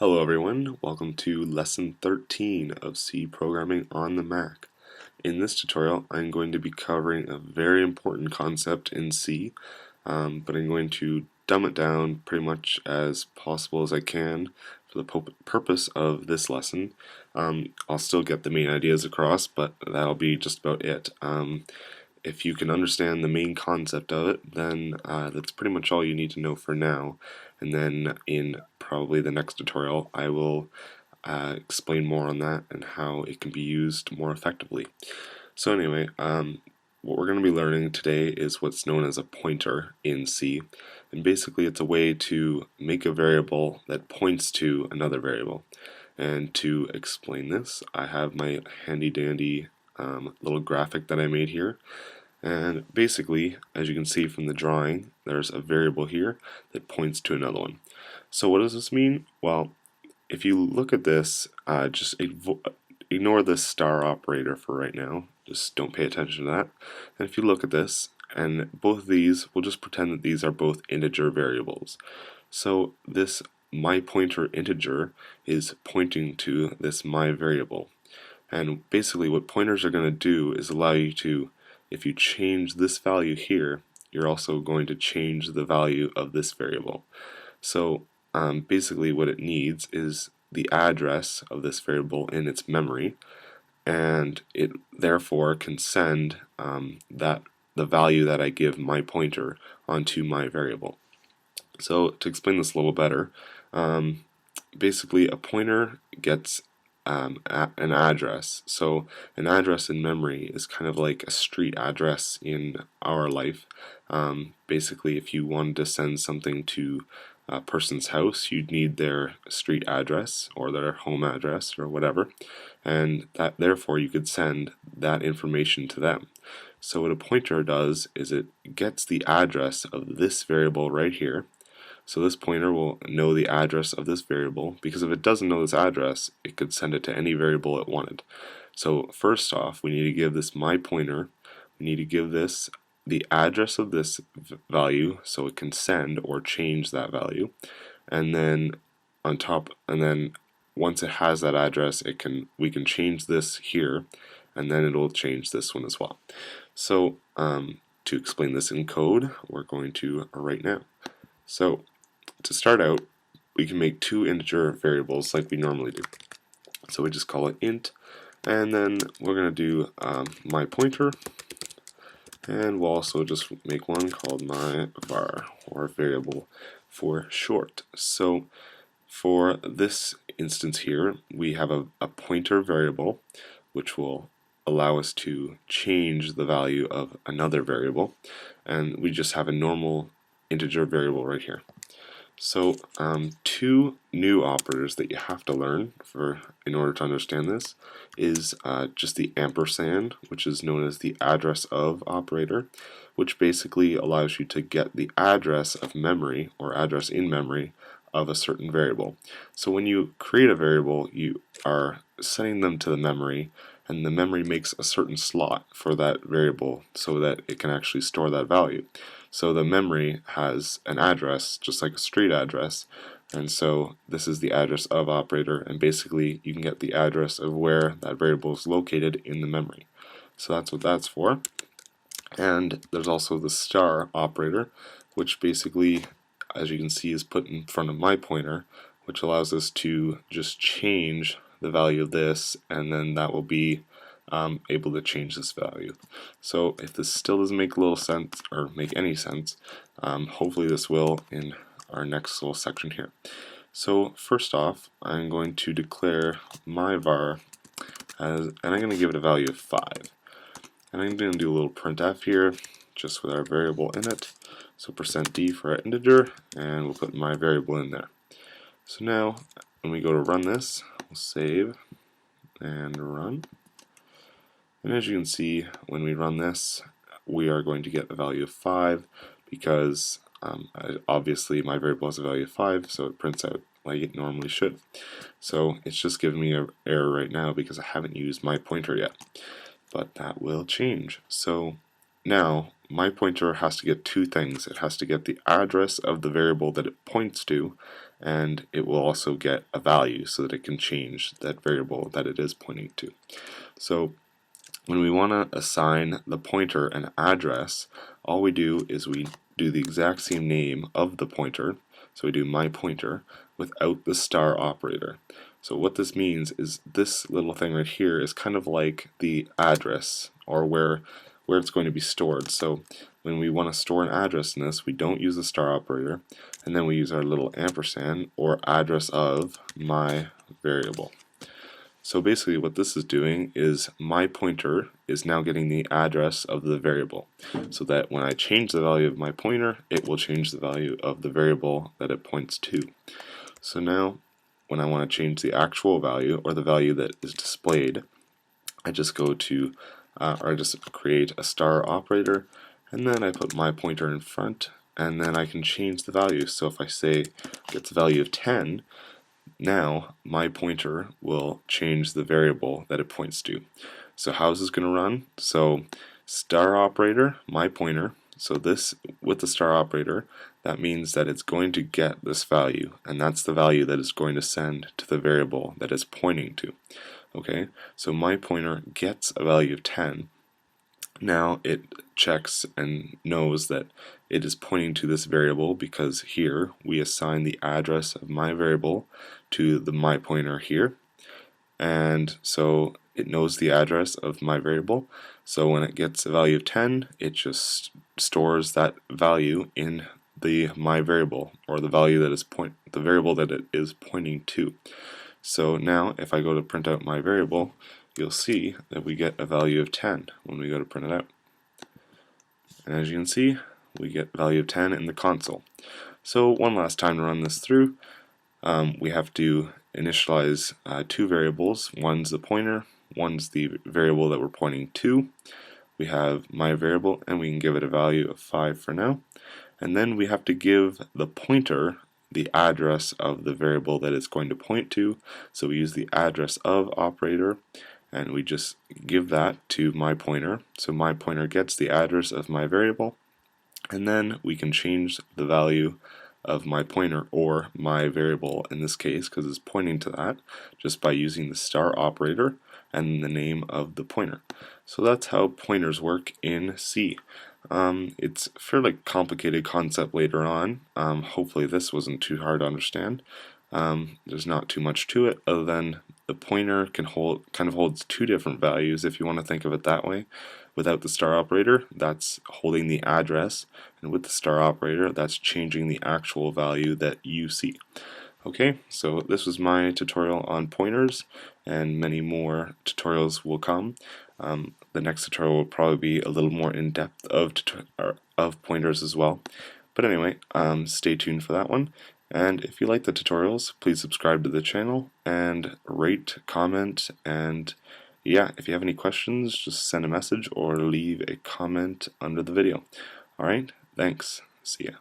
Hello everyone, welcome to Lesson 13 of C Programming on the Mac. In this tutorial I'm going to be covering a very important concept in C, but I'm going to dumb it down pretty much as possible as I can for the purpose of this lesson. I'll still get the main ideas across, but that'll be just about it. If you can understand the main concept of it, then that's pretty much all you need to know for now. And then in probably the next tutorial, I will explain more on that and how it can be used more effectively. So anyway, what we're going to be learning today is what's known as a pointer in C. And basically it's a way to make a variable that points to another variable. And to explain this, I have my handy dandy little graphic that I made here. And basically, as you can see from the drawing, there's a variable here that points to another one. So what does this mean? Well, if you look at this, just ignore this star operator for right now. Just don't pay attention to that. And if you look at this, and both of these, we'll just pretend that these are both integer variables. So this my pointer integer is pointing to this my variable. And basically what pointers are going to do is allow you to, if you change this value here, you're also going to change the value of this variable. So basically what it needs is the address of this variable in its memory, and it therefore can send the value that I give my pointer onto my variable. So to explain this a little better, basically a pointer gets an address. So an address in memory is kind of like a street address in our life. Basically, if you wanted to send something to a person's house, you'd need their street address or their home address or whatever, and that therefore you could send that information to them. So what a pointer does is it gets the address of this variable right here. So this pointer will know the address of this variable, because if it doesn't know this address, it could send it to any variable it wanted. So first off, we need to give this my pointer, we need to give this the address of this value so it can send or change that value. And then on top, and then once it has that address, we can change this here, and then it'll change this one as well. So to explain this in code, we're going to right now. So to start out, we can make two integer variables like we normally do. So we just call it int, and then we're going to do my pointer, and we'll also just make one called my var, or variable for short. So for this instance here, we have a pointer variable, which will allow us to change the value of another variable, and we just have a normal integer variable right here. So two new operators that you have to learn in order to understand this is just the ampersand, which is known as the address of operator, which basically allows you to get the address of memory or address in memory of a certain variable. So when you create a variable, you are sending them to the memory, and the memory makes a certain slot for that variable so that it can actually store that value. So the memory has an address, just like a street address, and so this is the address of operator, and basically you can get the address of where that variable is located in the memory. So that's what that's for. And there's also the star operator, which basically, as you can see, is put in front of my pointer, which allows us to just change the value of this, and then that will be able to change this value. So if this still doesn't make a little sense or make any sense, hopefully this will in our next little section here. So first off, I'm going to declare my var and I'm going to give it a value of 5. And I'm going to do a little printf here, just with our variable in it. So %d for our integer, and we'll put my variable in there. So now, when we go to run this, we'll save and run. And as you can see, when we run this, we are going to get a value of 5 because obviously my variable has a value of 5, so it prints out like it normally should. So it's just giving me an error right now because I haven't used my pointer yet. But that will change. So now my pointer has to get two things. It has to get the address of the variable that it points to, and it will also get a value so that it can change that variable that it is pointing to. So when we want to assign the pointer an address, all we do is we do the exact same name of the pointer, so we do my pointer without the star operator. So what this means is this little thing right here is kind of like the address, or where it's going to be stored. So when we want to store an address in this, we don't use the star operator, and then we use our little ampersand, or address of my variable. So basically what this is doing is my pointer is now getting the address of the variable, so that when I change the value of my pointer, it will change the value of the variable that it points to. So now when I want to change the actual value, or the value that is displayed, I just go to, or I just create a star operator, and then I put my pointer in front, and then I can change the value. So if I say gets a value of 10, now my pointer will change the variable that it points to. So how is this going to run? So star operator, my pointer. So this, with the star operator, that means that it's going to get this value, and that's the value that it's going to send to the variable that it's pointing to. Okay, so my pointer gets a value of 10. Now it checks and knows that it is pointing to this variable because here we assign the address of my variable to the my pointer here, and so it knows the address of my variable. So when it gets a value of 10, it just stores that value in the my variable, or the value that is the variable that it is pointing to. So now if I go to print out my variable, you'll see that we get a value of 10 when we go to print it out. And as you can see, we get value of 10 in the console. So one last time to run this through, we have to initialize two variables. One's the pointer, one's the variable that we're pointing to. We have my variable, and we can give it a value of 5 for now. And then we have to give the pointer the address of the variable that it's going to point to. So we use the address of operator, and we just give that to my pointer. So my pointer gets the address of my variable, and then we can change the value of my pointer, or my variable in this case, because it's pointing to that, just by using the star operator and the name of the pointer. So that's how pointers work in C. It's a fairly complicated concept later on. Hopefully this wasn't too hard to understand. There's not too much to it other than the pointer kind of holds two different values, if you want to think of it that way. Without the star operator, that's holding the address, and with the star operator, that's changing the actual value that you see. Okay, so this was my tutorial on pointers, and many more tutorials will come. The next tutorial will probably be a little more in depth of pointers as well. But anyway, stay tuned for that one. And if you like the tutorials, please subscribe to the channel and rate, comment, and yeah, if you have any questions, just send a message or leave a comment under the video. Alright, thanks. See ya.